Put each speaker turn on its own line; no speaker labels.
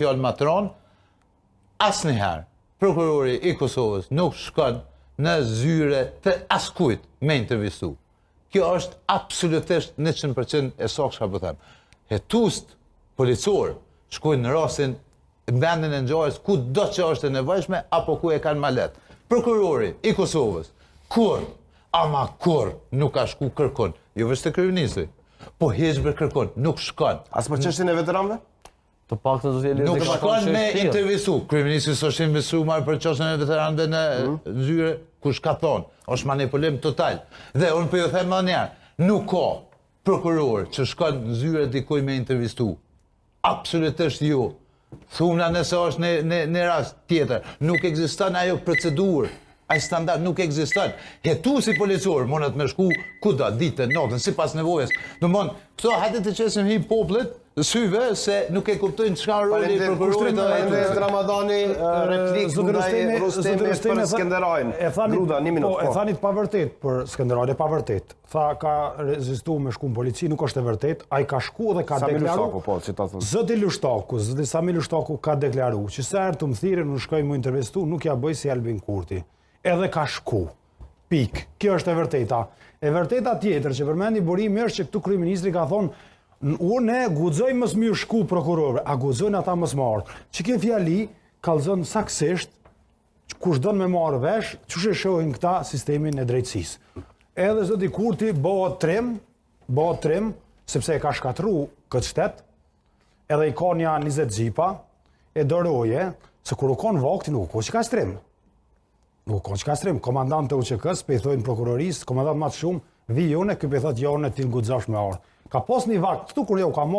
fjalë matron, asnjëherë prokurori i Kosovës nuk shkon në zyre të askujt me intervistu. Kjo është absolutisht 100% e saktë çka po them. Hetust policor shkojnë në rastin në vendin e ngjarjes ku do që është e nevojshme apo ku e kanë malet. Prokurori i Kosovës kur nuk ka shku kërkon, jo vetëm te kryeministri, po hezbër kërkon, nuk shkon.
As për çështjen e veteranëve?
Të paktën do të jetë
nuk shkon me intervistu. Kryeministri s'është investuar për çështjen e veteranëve në zyre, kush ka thonë, është manipulim total. Dhe unë po ju them më njëherë, nuk ka prokuror që shkon në zyre dikuj me intervistu. Absolutisht jo. Thumna nëse është në rast tjetër, nuk ekziston ajo procedurë. Ai standard nuk ekziston. Hetuesi policor mundet me shku kudo ditën, natën, sipas nevojës. Domthon, këto hajde të çesim hi popullit syve se nuk e kuptojnë çka roli i prokurorit
të Ramadani replikë ndaj Rustemit për Skenderajin. Gruda, 1 minutë.
Po, e thani të pavërtet për Skenderajin, e pavërtet. Tha ka rezistuar me shku në polici, nuk është e vërtet. Ai ka shku dhe ka deklaruar. Zoti Sami Lushtaku ka deklaruar që sa herë të më thirrën, unë shkoj më intervistu, nuk ja bëj si Albin Kurti. Edhe ka shku. Pik. Kjo është e vërteta. E vërteta tjetër që përmendi burimi është që këtu kryeministri ka thonë unë guxoj mos më shku prokurorëve, a guxojnë ata mos marr. Që kjo fjali kallzon saktësisht kush don me marrë vesh, çush e shohin këta sistemin e drejtësisë. Edhe zoti Kurti bëhet trim, sepse e ka shkatruar këtë shtet. Edhe i ka një 20 xhipa e doroje, se kur u kon vakti nuk u ka strim. Nuk ka çka strim, komandant të UÇK-s, pe i thojnë prokurorisë, komandant më të shumë, vi jone, ky pe thot jone ti guxosh me orë. Ka pas një vakt këtu kur jo ka